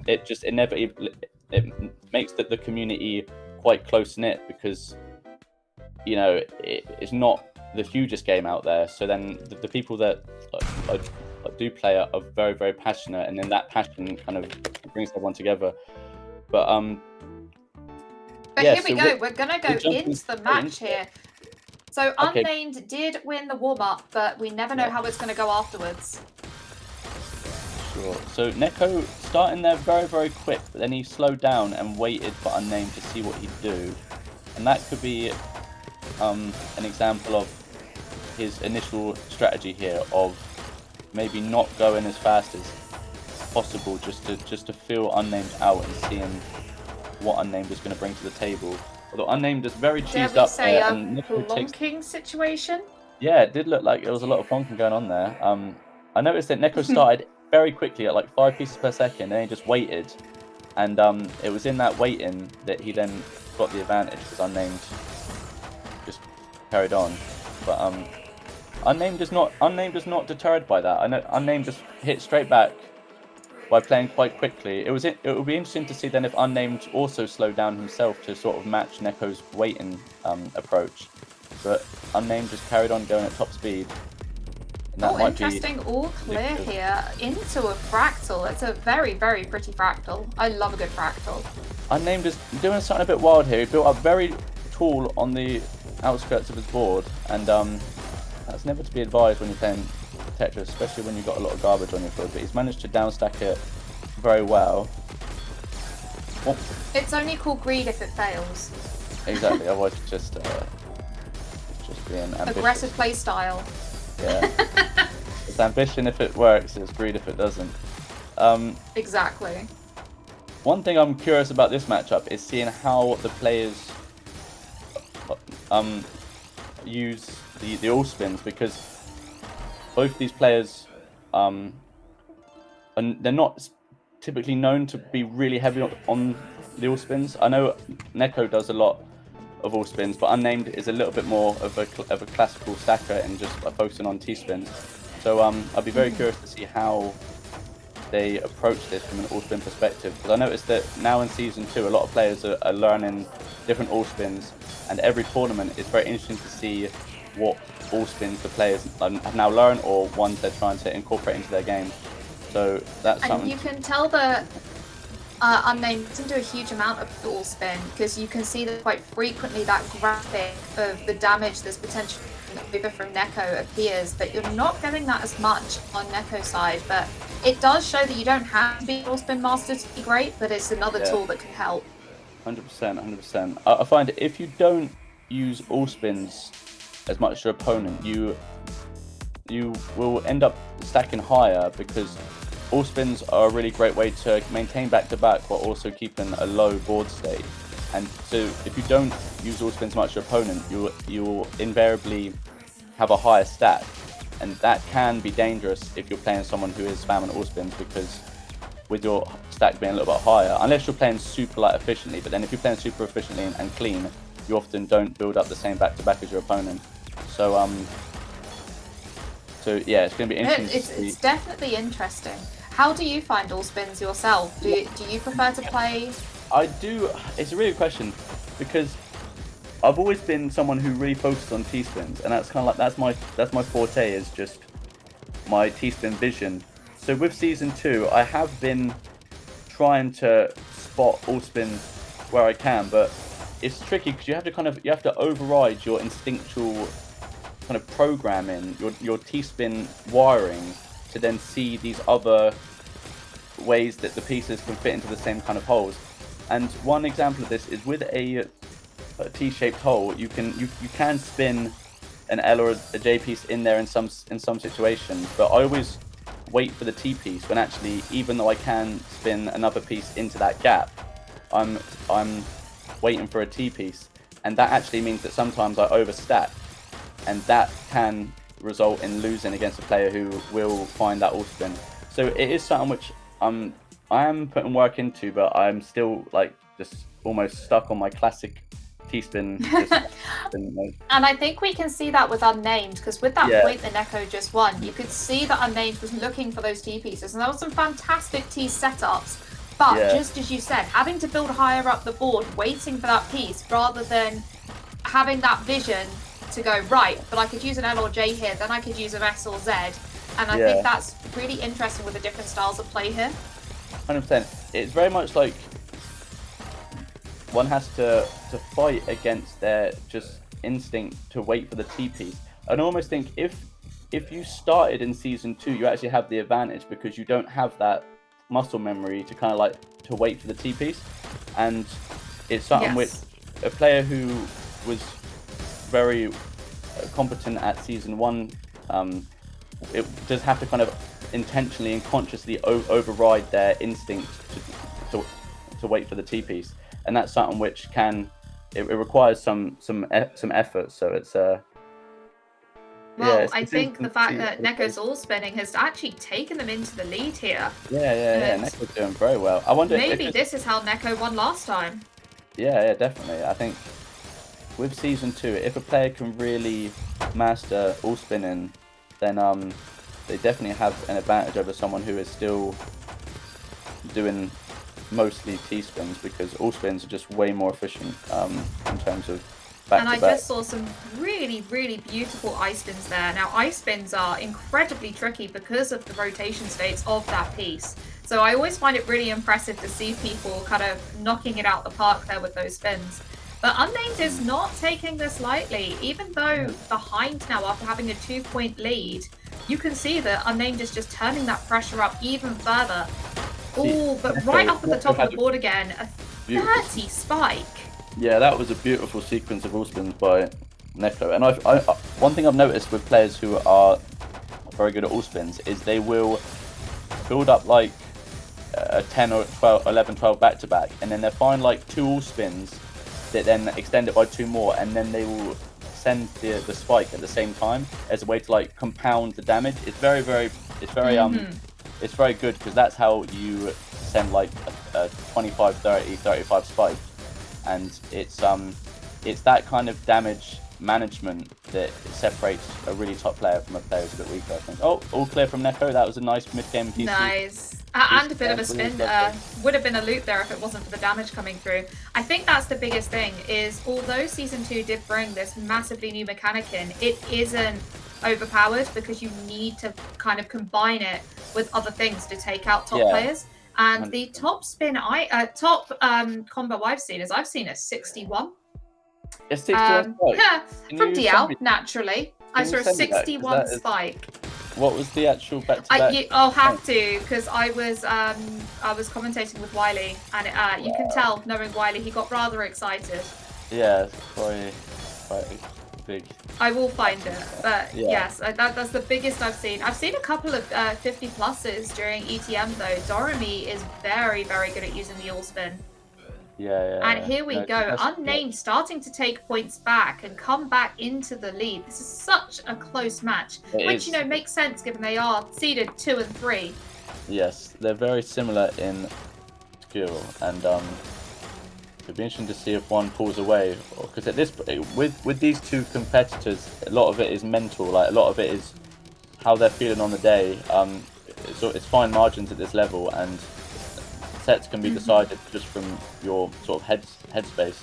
it just inevitably it makes the community quite close knit, because it's not the hugest game out there. So then the people that do play are very, very passionate, and then that passion kind of brings everyone together. But here we go. We're gonna go into the match here. So Okay. Unnamed did win the warm-up, but we never know how it's going to go afterwards. Sure. So Neko starting there very, very quick, but then he slowed down and waited for Unnamed to see what he'd do. And that could be an example of his initial strategy here of maybe not going as fast as possible, just to feel Unnamed out and seeing what Unnamed is going to bring to the table. Although Unnamed is very cheesed up there, and Neko plonking situation. Yeah, it did look like there was a lot of plonking going on there. I noticed that Neko started very quickly at like 5 pieces per second, and he just waited, and it was in that waiting that he then got the advantage, because Unnamed just carried on. But Unnamed is not deterred by that. I know Unnamed just hit straight back by playing quite quickly. It would be interesting to see then if Unnamed also slowed down himself to sort of match Neko's waiting approach. But Unnamed just carried on going at top speed. And that might interesting. All clear here into a fractal. It's a very, very pretty fractal. I love a good fractal. Unnamed is doing something a bit wild here. He built up very tall on the outskirts of his board, and that's never to be advised when you're playing Tetris, especially when you've got a lot of garbage on your field. But he's managed to downstack it very well. Oh. It's only called greed if it fails. Exactly. Otherwise, it's just being ambitious. Aggressive play style. Yeah. It's ambition if it works. It's greed if it doesn't. Exactly. One thing I'm curious about this matchup is seeing how the players use the all spins, because both these players and they're not typically known to be really heavy on the all spins. I know Neko does a lot of all spins, but Unnamed is a little bit more of a classical stacker and just focusing on T spins. So I'll be very curious to see how they approach this from an all spin perspective, because I noticed that now in season 2 a lot of players are learning different all spins, and every tournament is very interesting to see what all spins the players have now learned, or ones they're trying to incorporate into their game. So that's something. And you can tell that Unnamed doesn't do a huge amount of all spin, because you can see that quite frequently that graphic of the damage that's potentially over from Neko appears, but you're not getting that as much on Neko's side. But it does show that you don't have to be all spin master to be great, but it's another tool that can help. 100%. I find if you don't use all spins as much as your opponent, you will end up stacking higher, because all spins are a really great way to maintain back-to-back while also keeping a low board state. And so if you don't use all spins as much as your opponent, you will invariably have a higher stack, and that can be dangerous if you're playing someone who is spamming all spins, because with your stack being a little bit higher, unless you're playing super efficiently, but then if you're playing super efficiently and clean, you often don't build up the same back-to-back as your opponent. So yeah, it's going to be interesting. It's definitely interesting. How do you find all spins yourself? Do you prefer to play? I do. It's a really good question, because I've always been someone who really focuses on T-spins, and that's kind of like that's my forte, is just my T-spin vision. So with season 2, I have been trying to spot all spins where I can, but it's tricky because you have to override your instinctual kind of programming, your T-spin wiring, to then see these other ways that the pieces can fit into the same kind of holes. And one example of this is with a T-shaped hole, you can spin an L or a J piece in there in some situations, but I always wait for the T piece, when actually, even though I can spin another piece into that gap, I'm waiting for a T piece, and that actually means that sometimes I overstack, and that can result in losing against a player who will find that all spin. So it is something which I am putting work into, but I'm still just almost stuck on my classic T-spin. And I think we can see that with Unnamed, because with that point that Neko just won, you could see that Unnamed was looking for those T pieces, and there were some fantastic T setups But Yeah. just as you said, having to build higher up the board, waiting for that piece, rather than having that vision to go, right, but I could use an L or J here, then I could use an S or Z. And I think that's really interesting with the different styles of play here. 100%. It's very much like one has to fight against their just instinct to wait for the T piece. And I almost think if you started in season 2, you actually have the advantage because you don't have that muscle memory to kind of like to wait for the T piece. And it's something which a player who was very competent at season 1, it does have to kind of intentionally and consciously override their instinct to wait for the T piece, and that's something which it requires some effort. So it's well, I think the fact that Neko's all spinning has actually taken them into the lead here. Yeah. Neko's doing very well. I wonder maybe this is how Neko won last time. Yeah, definitely. I think with season 2, if a player can really master all spinning, then they definitely have an advantage over someone who is still doing mostly T-spins, because all spins are just way more efficient in terms of back-to-back. And I just saw some really, really beautiful ice spins there. Now, ice spins are incredibly tricky because of the rotation states of that piece. So I always find it really impressive to see people kind of knocking it out the park there with those spins. But Unnamed is not taking this lightly. Even though behind now after having a 2-point lead, you can see that Unnamed is just turning that pressure up even further. Oh, but right up at the top of the board again, a 30 spike. Yeah, that was a beautiful sequence of all spins by Neko. And one thing I've noticed with players who are very good at all spins is they will build up like a 10 or 12, 11, 12 back-to-back, and then they'll find like 2 all spins that then extend it by 2 more, and then they will send the spike at the same time as a way to like compound the damage. It's very it's very good, because that's how you send like a 25, 30, 35 spike, and it's that kind of damage management that separates a really top player from a player who's a bit weaker, I think. Oh, all clear from Neko. That was a nice mid-game PC. Nice. And a bit of a spin. Would have been a loop there if it wasn't for the damage coming through. I think that's the biggest thing, is although Season 2 did bring this massively new mechanic in, it isn't overpowered because you need to kind of combine it with other things to take out top players. And the top spin, top combo I've seen a 61. A 61 spike? Yeah, from DL, naturally. I saw a 61 spike. What was the actual back-to-back? I'll have to, because I was commentating with Wiley, and you can tell, knowing Wiley, he got rather excited. Yeah, it's quite big. I will find it, but yes, that's the biggest I've seen. I've seen a couple of 50 pluses during ETM though. Doremi is very, very good at using the all spin. Yeah. And here we go. Unnamed starting to take points back and come back into the lead. This is such a close match, which you know makes sense given they are seeded 2 and 3. Yes, they're very similar in skill, and it'd be interesting to see if one pulls away, because at this with these two competitors, a lot of it is mental. Like a lot of it is how they're feeling on the day. It's fine margins at this level, and sets can be decided just from your sort of headspace.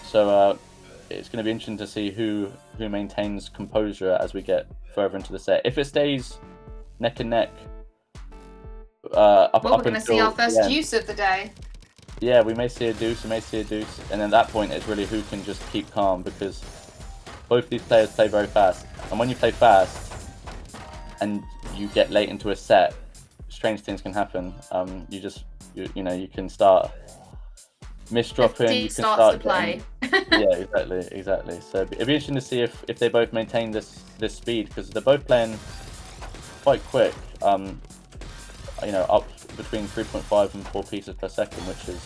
So it's going to be interesting to see who maintains composure as we get further into the set. If it stays neck and neck, we're going to see our first deuce of the day. Yeah, we may see a deuce, and at that point it's really who can just keep calm, because both these players play very fast, and when you play fast and you get late into a set, strange things can happen. You can start misdropping. You can start to play. Yeah, exactly. So it'd be interesting to see if they both maintain this speed, because they're both playing quite quick. Up between 3.5 and 4 pieces per second, which is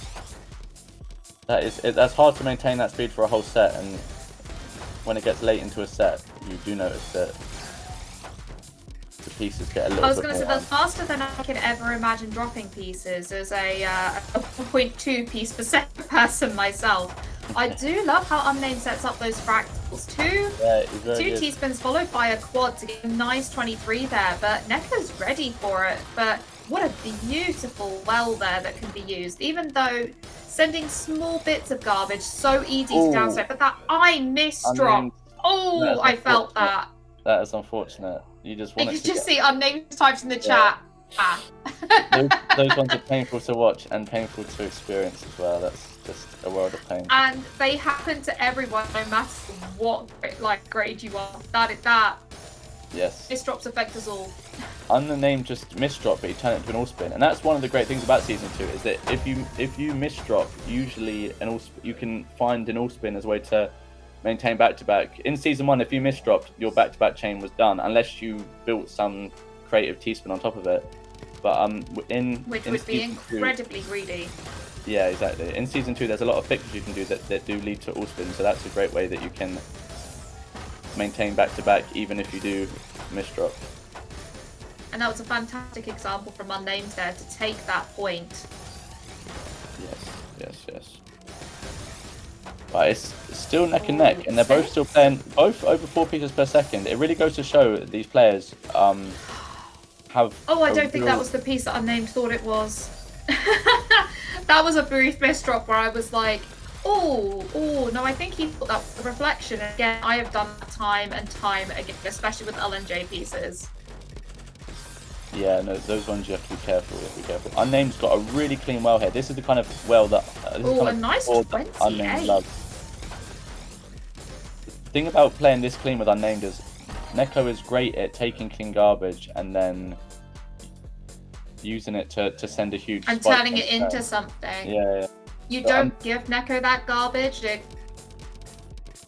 that's hard to maintain that speed for a whole set. And when it gets late into a set, you do notice that the pieces get a little bit. I was going to say that's faster than I could ever imagine dropping pieces as a 1.2 piece per second person myself. I do love how Unnamed sets up those fractals. Two T-spins followed by a quad to get a nice 23 there, but Neko's ready for it. But what a beautiful well there that can be used. Even though sending small bits of garbage, so easy to downstep, but that I misdrop. Oh, I felt that. That is unfortunate. You just want You just see unnamed types in the chat. Ah. those ones are painful to watch and painful to experience as well. That's just a world of pain. And they happen to everyone, no matter what grade you are. That. Yes. Misdrops affect us all. Unnamed just misdrop, but you turn it into an all spin, and that's one of the great things about season 2 is that if you misdrop, usually you can find an all spin as a way to maintain back to back. In season 1, if you misdropped, your back to back chain was done, unless you built some creative T-spin on top of it. But which would be incredibly greedy. Yeah, exactly. In season 2, there's a lot of fixes you can do that do lead to all spin, so that's a great way that you can maintain back to back even if you do misdrop. And that was a fantastic example from Unnamed there to take that point. Yes. But it's still neck and neck, and they're both still playing both over 4 pieces per second. It really goes to show that these players have. Oh, I don't think that was the piece that Unnamed thought it was. That was a brief misdrop where I was like, oh, no, I think he thought that was a reflection. And again, I have done that time and time again, especially with LNJ pieces. Yeah, no, those ones you have to be careful. Unnamed's got a really clean well here. This is the kind of well that a nice 28. Unnamed loves. The thing about playing this clean with Unnamed is Neko is great at taking clean garbage and then using it to send a huge and spike turning it into something. Yeah. You don't give Neko that garbage.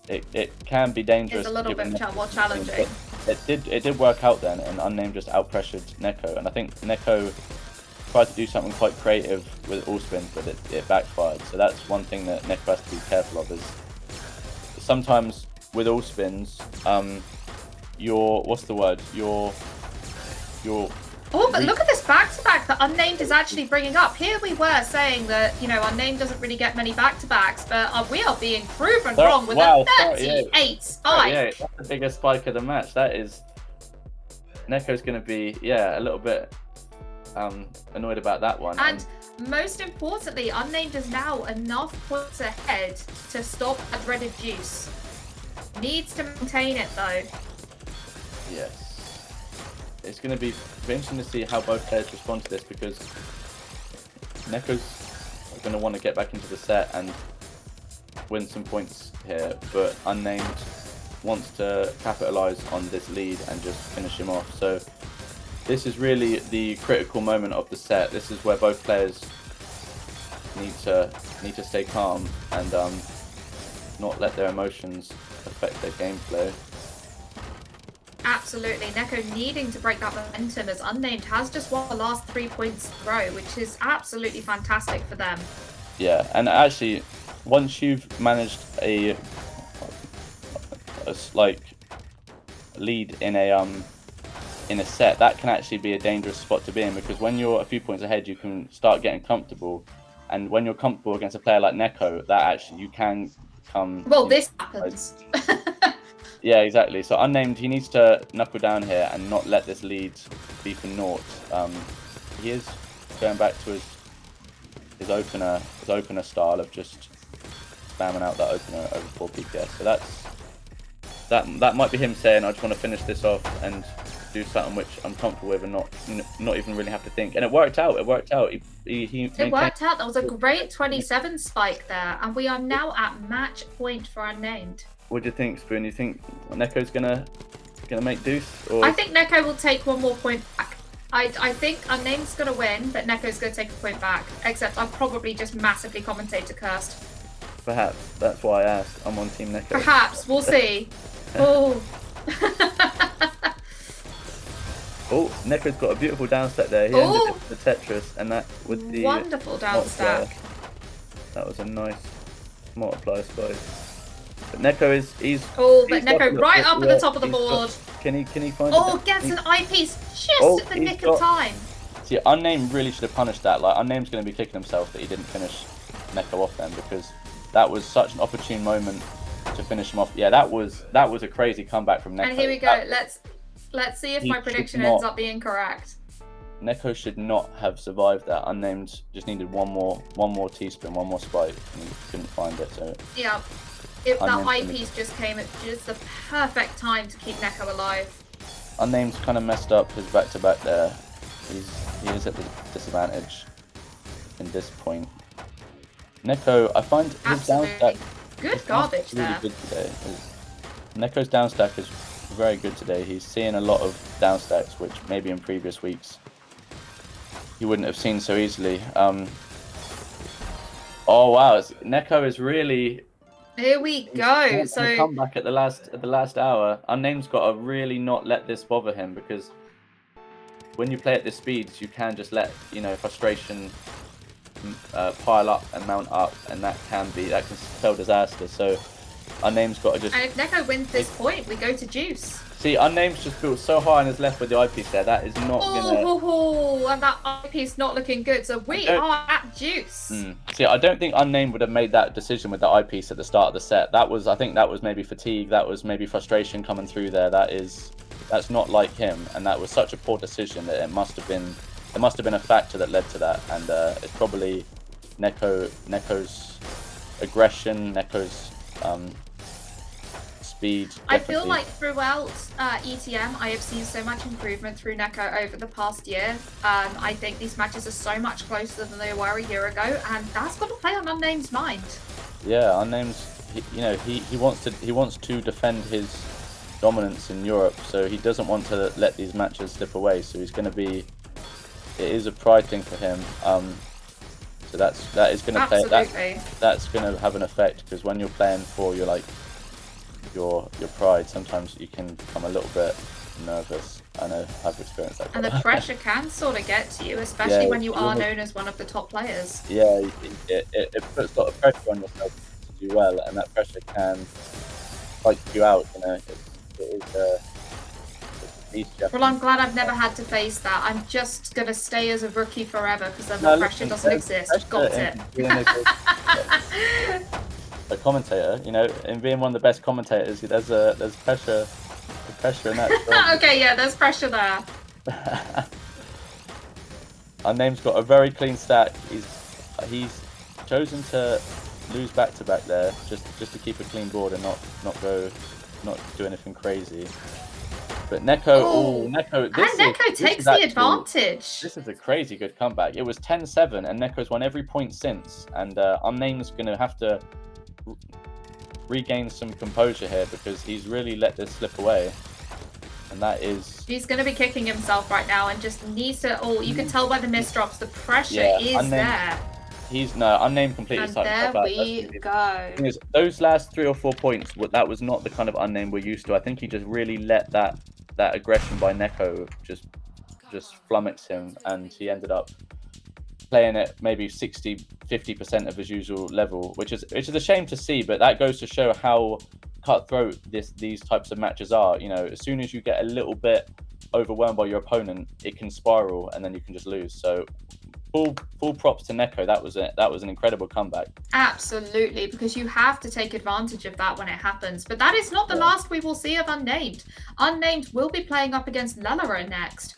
It can be dangerous. It's a little bit more challenging. It did work out then, and Unnamed just out-pressured Neko, and I think Neko tried to do something quite creative with all spins, but it backfired. So that's one thing that Neko has to be careful of, is sometimes with all spins, Oh, but look at this back-to-back that Unnamed is actually bringing up. Here we were saying that, Unnamed doesn't really get many back-to-backs, but we are being proven wrong with a 38 spike. Yeah, that's the biggest spike of the match. That is... Neko's going to be, a little bit annoyed about that one. And most importantly, Unnamed is now enough points ahead to stop that dreaded juice. Needs to maintain it, though. Yes. It's going to be interesting to see how both players respond to this, because Neko's going to want to get back into the set and win some points here, but Unnamed wants to capitalise on this lead and just finish him off. So this is really the critical moment of the set. This is where both players need to stay calm and not let their emotions affect their gameplay. Absolutely. Neko needing to break that momentum, as Unnamed has just won the last 3 points in a row, which is absolutely fantastic for them. Yeah, and actually, once you've managed a lead in a set, that can actually be a dangerous spot to be in, because when you're a few points ahead, you can start getting comfortable, and when you're comfortable against a player like Neko, that actually you can come. Well, this happens. Yeah, exactly. So Unnamed, he needs to knuckle down here and not let this lead be for naught. He is going back to his opener style of just spamming out that opener over 4 PPS. So that might be him saying, I just want to finish this off and do something which I'm comfortable with and not even really have to think. And it worked out. It worked out. It worked out. That was a great 27 spike there, and we are now at match point for Unnamed. What do you think, Spoon? You think Neko's gonna make deuce? Or... I think Neko will take 1 more point back. I think Unnamed's gonna win, but Neko's gonna take a point back. Except I'm probably just massively commentator cursed. Perhaps. That's why I asked. I'm on Team Neko. Perhaps. We'll see. Oh. Oh, Neko's got a beautiful down stack there. He ended it with the Tetris, and that with the wonderful down stack. That was a nice multiply spike. But Neko he's Neko right up at the top of the board. Can he find? Oh, gets an eyepiece just at the nick of time. See, Unnamed really should have punished that. Like, Unnamed's going to be kicking himself that he didn't finish Neko off then, because that was such an opportune moment to finish him off. Yeah, that was a crazy comeback from Neko. And here we go. Let's see if my prediction ends up being correct. Neko should not have survived that. Unnamed just needed one more T-spin, one more spike, and he couldn't find it. So yeah, that Unnamed eyepiece just came at just the perfect time to keep Neko alive. Unnamed kind of messed up his back-to-back there. He is at the disadvantage in this point. Neko, I find his down stack good garbage really there. good today. Neko's down stack is very good today. He's seeing a lot of down stacks, which maybe in previous weeks you wouldn't have seen so easily. Oh wow, Neko is really. Here we go. So come back at the last hour. Unnamed's got to really not let this bother him, because when you play at this speed, you can just let frustration pile up and mount up, and that can spell disaster. So Unnamed's got to just. And if Neko wins this point, we go to juice. See, Unnamed's just built so high on his left with the eyepiece there. That is not gonna. And that eyepiece not looking good. So we are at juice. See, I don't think Unnamed would have made that decision with the eyepiece at the start of the set. I think that was maybe fatigue. That was maybe frustration coming through there. That's not like him, and that was such a poor decision that it must have been. There must have been a factor that led to that, and it's probably Neko's aggression, Neko's speed. Definitely. I feel like throughout ETM, I have seen so much improvement through Neko over the past year. I think these matches are so much closer than they were a year ago, and that's got to play on Unnamed's mind. Yeah, Unnamed's. He wants to defend his dominance in Europe, so he doesn't want to let these matches slip away. So he's going to be. It is a pride thing for him. So that is going to play. That's going to have an effect, because when you're playing for your pride, sometimes you can become a little bit nervous. I know I've experienced that. And the pressure can sort of get to you, especially when you are known as one of the top players. Yeah, it puts a lot of pressure on yourself to do well, and that pressure can spike you out. It is. Well, I'm glad I've never had to face that. I'm just gonna stay as a rookie forever, because then the pressure doesn't exist. Got it. A commentator, in being one of the best commentators, there's pressure in that. Okay, yeah, there's pressure there. Unname's got a very clean stack. He's chosen to lose back-to-back there, just to keep a clean board and not do anything crazy. But Neko, Neko takes the advantage. This is a crazy good comeback. It was 10-7, and Neko's won every point since. And Unnamed's going to have to regain some composure here, because he's really let this slip away. And that is... He's going to be kicking himself right now and just needs to... Oh, you can tell by the misdrops, the pressure is there. Unnamed completely and there we go. Those last 3 or 4 points, that was not the kind of Unnamed we're used to. I think he just really let that aggression by Neko just flummox him, and he ended up playing at maybe 60-50% of his usual level, which is a shame to see, but that goes to show how cutthroat these types of matches are. As soon as you get a little bit overwhelmed by your opponent, it can spiral, and then you can just lose. So full props to Neko. That was an incredible comeback. Absolutely, because you have to take advantage of that when it happens. But that is not the last we will see of Unnamed. Unnamed will be playing up against Lelero next.